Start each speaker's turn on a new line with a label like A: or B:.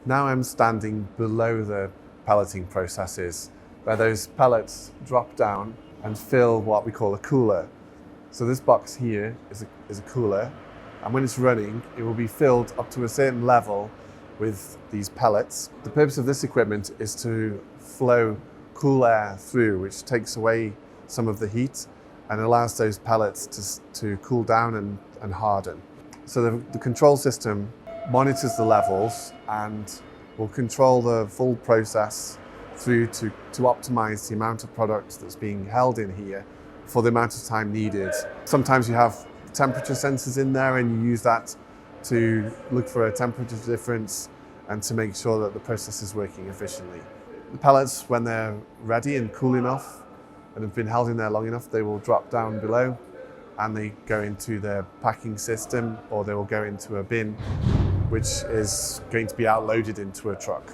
A: Now I'm standing below the pelleting processes, where those pellets drop down and fill what we call a cooler. So this box here is a cooler, and when it's running, it will be filled up to a certain level with these pellets. The purpose of this equipment is to flow cool air through, which takes away some of the heat and allows those pellets to cool down and harden. So the control system monitors the levels and will control the full process through to optimize the amount of product that's being held in here for the amount of time needed. Sometimes you have temperature sensors in there and you use that to look for a temperature difference and to make sure that the process is working efficiently. The pellets, when they're ready and cool enough and have been held in there long enough, they will drop down below and they go into their packing system, or they will go into a bin which is going to be outloaded into a truck.